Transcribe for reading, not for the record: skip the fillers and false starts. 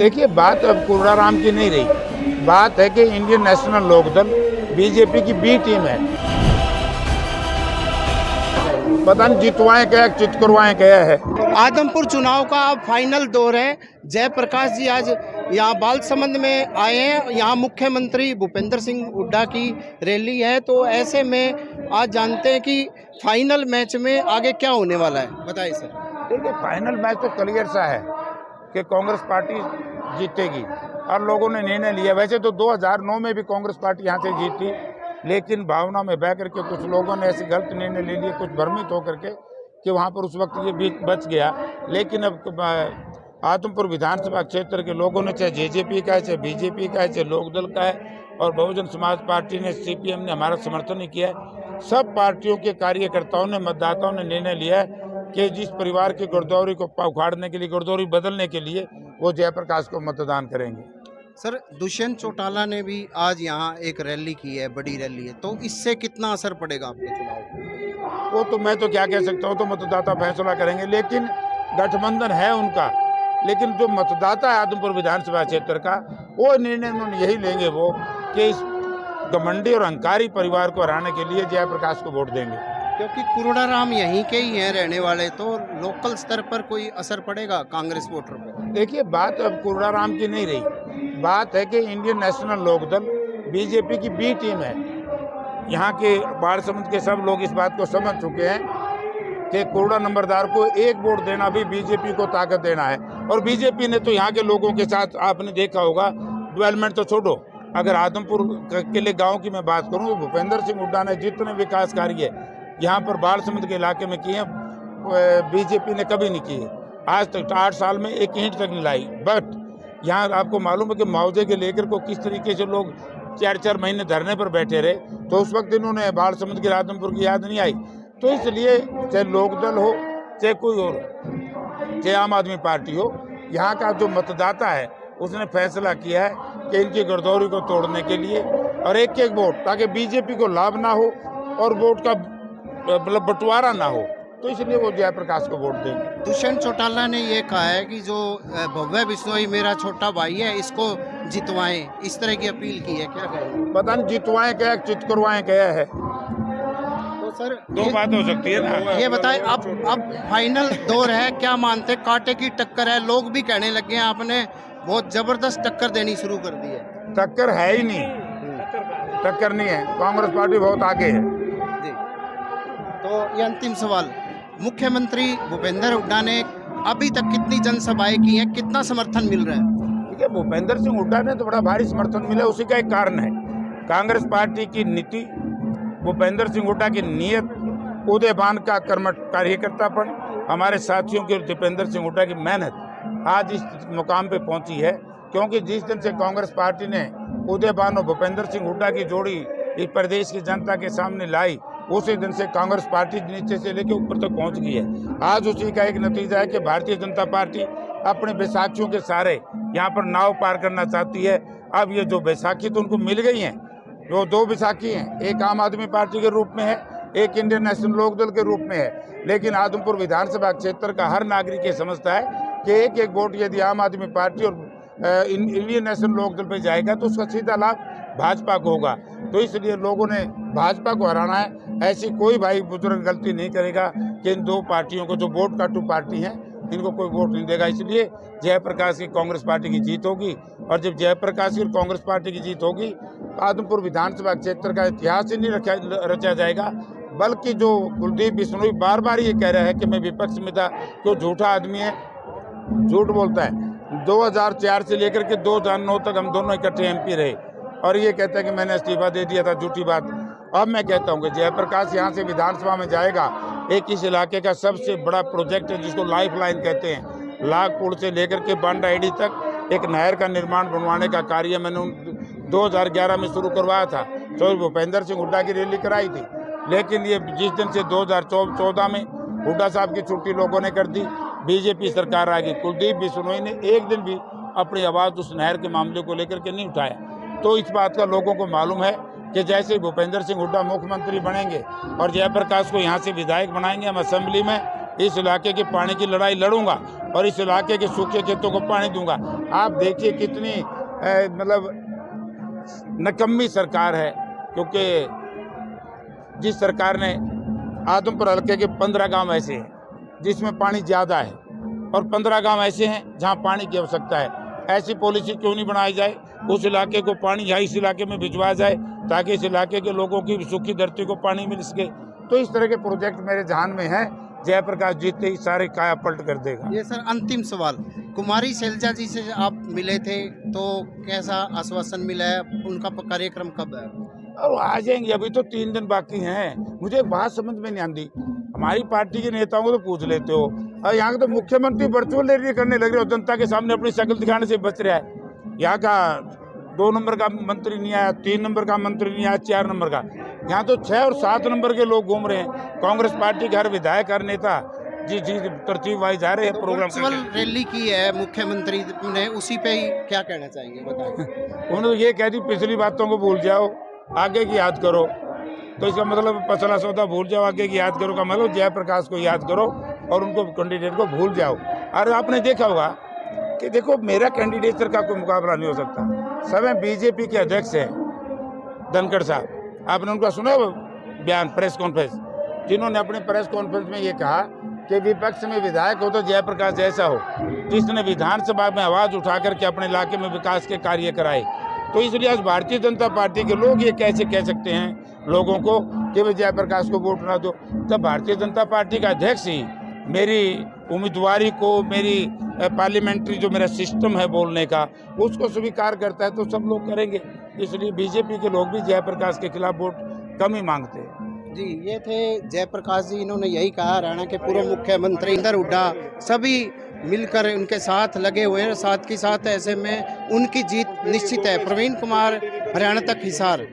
देखिए, बात अब कोडाराम की नहीं रही। बात है कि इंडियन नेशनल लोकदल बीजेपी की बी टीम है। पता नहीं जितवाएं क्या चित करवाएं क्या है। आदमपुर चुनाव का अब फाइनल दौर है। जयप्रकाश जी आज यहाँ बालसमंद में आए हैं। यहाँ मुख्यमंत्री भूपेंद्र सिंह हुड्डा की रैली है, तो ऐसे में आज जानते हैं कि फाइनल मैच में आगे क्या होने वाला है। बताइए सर। देखिए, फाइनल मैच तो क्लियर सा है कि कांग्रेस पार्टी जीतेगी और लोगों ने निर्णय लिया। वैसे तो 2009 में भी कांग्रेस पार्टी यहाँ से जीती, लेकिन भावना में बह करके कुछ लोगों ने ऐसे गलत निर्णय ले लिए, कुछ भ्रमित होकर के कि वहाँ पर उस वक्त ये भी बच गया। लेकिन अब आदमपुर विधानसभा क्षेत्र के लोगों ने, चाहे जेजेपी का है, चाहे बीजेपी का है, चाहे लोकदल का है और बहुजन समाज पार्टी ने, सीपीएम ने हमारा समर्थन ही किया है। सब पार्टियों के कार्यकर्ताओं ने, मतदाताओं ने निर्णय लिया है कि जिस परिवार की गुरदौरी को उखाड़ने के लिए, गुरदौरी बदलने के लिए वो जयप्रकाश को मतदान करेंगे। सर, दुष्यंत चौटाला ने भी आज यहाँ एक रैली की है, बड़ी रैली है, तो इससे कितना असर पड़ेगा आपके चुनाव पर? वो तो मैं तो क्या कह सकता हूँ, तो मतदाता फैसला करेंगे। लेकिन गठबंधन है उनका, लेकिन जो मतदाता है आदमपुर विधानसभा क्षेत्र का, वो निर्णय उन्होंने यही लेंगे वो कि इस घमंडी और अहंकारी परिवार को हराने के लिए जयप्रकाश को वोट देंगे। क्योंकि कोडाराम यहीं के ही हैं रहने वाले, तो लोकल स्तर पर कोई असर पड़ेगा कांग्रेस वोटर पर? देखिए, बात अब कोडाराम की नहीं रही। बात है कि इंडियन नेशनल लोकदल बीजेपी की बी टीम है। यहाँ के बालसमंद के सब लोग इस बात को समझ चुके हैं कि कोड़ा नंबरदार को एक वोट देना भी बीजेपी को ताकत देना है। और बीजेपी ने तो यहाँ के लोगों के साथ, आपने देखा होगा, डेवलपमेंट तो छोड़ो, अगर आदमपुर के लिए गाँव की मैं बात करूँ तो भूपेंद्र सिंह हुड्डा ने जितने विकास कार्य यहाँ पर बालसमंद के इलाके में किए हैं, बीजेपी ने कभी नहीं किए। आज तक 8 साल में एक ईंट तक नहीं लाई। बट यहाँ आपको मालूम है कि मुआवजे के लेकर को किस तरीके से लोग 4-4 महीने धरने पर बैठे रहे, तो उस वक्त इन्होंने बालसमंद के आदमपुर की याद नहीं आई। तो इसलिए चाहे लोकदल हो, चाहे कोई और, चाहे आम आदमी पार्टी हो, यहाँ का जो मतदाता है उसने फैसला किया है कि इनकी गर्दौरी को तोड़ने के लिए और एक एक वोट, ताकि बीजेपी को लाभ ना हो और वोट का मतलब बंटवारा ना हो, तो इसलिए वो जयप्रकाश को वोट देंगे। दुष्यंत चौटाला ने ये कहा है कि जो भव्य बिश्नोई मेरा छोटा भाई है, इसको जितवाएं, इस तरह की अपील की है। क्या कहेंगे? पता नहीं जितवाएं क्या चित करवाएं क्या है। तो सर, दो बात हो सकती है ना। ये बताएं, अब फाइनल दौर है, क्या मानते, कांटे की टक्कर है? लोग भी कहने लगे हैं आपने बहुत जबरदस्त टक्कर देनी शुरू कर दी है। टक्कर है ही नहीं, टक्कर नहीं है, कांग्रेस पार्टी बहुत आगे है जी। तो ये अंतिम सवाल, मुख्यमंत्री भूपेंद्र हुड्डा ने अभी तक कितनी जनसभाएं की हैं, कितना समर्थन मिल रहा है? ठीक है, भूपेंद्र सिंह हुड्डा ने तो बड़ा भारी समर्थन मिला, उसी का एक कारण है कांग्रेस पार्टी की नीति, भूपेंद्र सिंह हुड्डा की नीयत, उदयबान का कर्मठ कार्यकर्तापन, हमारे साथियों की, दीपेंद्र सिंह हुड्डा की मेहनत आज इस मुकाम पे पहुंची है। क्योंकि जिस दिन से कांग्रेस पार्टी ने उदयबान और भूपेंद्र सिंह हुड्डा की जोड़ी इस प्रदेश की जनता के सामने लाई, उसी दिन से कांग्रेस पार्टी नीचे से लेकर ऊपर तक पहुंच गई है। आज उसी का एक नतीजा है कि भारतीय जनता पार्टी अपने बैसाखियों के सहारे यहाँ पर नाव पार करना चाहती है। अब ये जो बैसाखी तो उनको मिल गई हैं, वो 2 बैसाखी हैं, एक आम आदमी पार्टी के रूप में है, एक इंडियन नेशनल लोकदल के रूप में है। लेकिन आदमपुर विधानसभा क्षेत्र का हर नागरिक ये समझता है कि एक एक वोट यदि आम आदमी पार्टी और इंडियन नेशनल लोकदल पे जाएगा तो उसका सीधा लाभ भाजपा को होगा। तो इसलिए लोगों ने भाजपा को हराना है। ऐसी कोई भाई बुजुर्ग गलती नहीं करेगा कि इन 2 पार्टियों को, जो वोट काटू पार्टी हैं, इनको कोई वोट नहीं देगा। इसलिए जयप्रकाश की कांग्रेस पार्टी की जीत होगी। और जब जयप्रकाश की कांग्रेस पार्टी की जीत होगी, आदमपुर विधानसभा क्षेत्र का इतिहास ही नहीं रचा जाएगा, बल्कि जो कुलदीप बिश्नोई बार बार ये कह रहा है कि मैं विपक्ष में था, तो झूठा आदमी है, झूठ बोलता है। 2004 से लेकर के 2009 तक हम दोनों इकट्ठे एमपी रहे और ये कहता है कि मैंने इस्तीफा दे दिया था, झूठी बात। अब मैं कहता हूँ कि जयप्रकाश यहाँ से विधानसभा में जाएगा, एक इस इलाके का सबसे बड़ा प्रोजेक्ट है जिसको लाइफ लाइन कहते हैं, लाखपुर से लेकर के बांडाईडी तक एक नहर का निर्माण बनवाने का कार्य मैंने 2011 में शुरू करवाया था। तो भूपेंद्र सिंह हुड्डा की रैली कराई थी, लेकिन ये जिस दिन से 2014 में हुड्डा साहब की छुट्टी लोगों ने कर दी, बीजेपी सरकार आ गई, कुलदीप बिश्नोई ने एक दिन भी अपनी आवाज़ उस नहर के मामले को लेकर के नहीं उठाया। तो इस बात का लोगों को मालूम है कि जैसे भूपेंद्र सिंह हुड्डा मुख्यमंत्री बनेंगे और जयप्रकाश को यहाँ से विधायक बनाएंगे, हम असेंबली में इस इलाके के पानी की लड़ाई लड़ूंगा और इस इलाके के सूखे खेतों को पानी दूंगा। आप देखिए कितनी मतलब नकम्मी सरकार है, क्योंकि जिस सरकार ने आदमपुर हल्के के 15 गांव ऐसे हैं जिसमें पानी ज़्यादा है और 15 गांव ऐसे हैं जहां पानी की आवश्यकता है, ऐसी पॉलिसी क्यों नहीं बनाई जाए? उस इलाके को पानी यहाँ इस इलाके में भिजवाया जाए ताकि इस इलाके के लोगों की सूखी धरती को पानी मिल सके। तो इस तरह के प्रोजेक्ट मेरे ध्यान में हैं। जयप्रकाश जीतते ही सारे काया पलट कर देगा। ये सर अंतिम सवाल, कुमारी शैलजा जी से आप मिले थे तो कैसा आश्वासन मिला है? उनका कार्यक्रम कब है? और आ जाएंगे, अभी तो 3 दिन बाकी हैं। मुझे एक बात समझ में नहीं आती, हमारी पार्टी के नेताओं को तो पूछ लेते हो और यहाँ के तो मुख्यमंत्री वर्चुअल रैली करने लग रहे हो, जनता के सामने अपनी शक्ल दिखाने से बच रहा है। यहाँ का 2 नंबर का मंत्री नहीं आया, 3 नंबर का मंत्री नहीं आया, 4 नंबर का, यहाँ तो 6 और 7 नंबर के लोग घूम रहे हैं। कांग्रेस पार्टी के हर विधायक हर नेता जी तरतीब वाइज जा रहे हैं प्रोग्राम। वर्चुअल रैली की है मुख्यमंत्री ने, उसी पे ही क्या कहना चाहेंगे बताइए? उन्होंने तो ये कह दी पिछली बातों को भूल जाओ, आगे की याद करो। तो इसका मतलब पछला सौदा भूल जाओ, आगे की याद करो का मतलब जयप्रकाश को याद करो और उनको कैंडिडेट को भूल जाओ। और आपने देखा होगा कि देखो मेरा कैंडिडेचर का कोई मुकाबला नहीं हो सकता। सब बीजेपी के अध्यक्ष हैं धनखड़ साहब, आपने उनका सुना बयान प्रेस कॉन्फ्रेंस, जिन्होंने अपने प्रेस कॉन्फ्रेंस में ये कहा कि विपक्ष में विधायक हो तो जयप्रकाश जैसा हो, जिसने विधानसभा में आवाज़ उठा करके अपने इलाके में विकास के कार्य कराए। तो इसलिए आज भारतीय जनता पार्टी के लोग ये कैसे कह सकते हैं लोगों को कि वे जयप्रकाश को वोट ना दो? तब भारतीय जनता पार्टी का अध्यक्ष ही मेरी उम्मीदवारी को, मेरी पार्लियामेंट्री जो मेरा सिस्टम है बोलने का, उसको स्वीकार करता है तो सब लोग करेंगे। इसलिए बीजेपी के लोग भी जयप्रकाश के खिलाफ वोट कम ही मांगते हैं। जी, ये थे जयप्रकाश जी। इन्होंने यही कहा, हरियाणा के पूर्व मुख्यमंत्री भूपेंद्र हुड्डा सभी मिलकर उनके साथ लगे हुए हैं, साथ के साथ ऐसे में उनकी जीत निश्चित है। प्रवीण कुमार, हरियाणा तक, हिसार।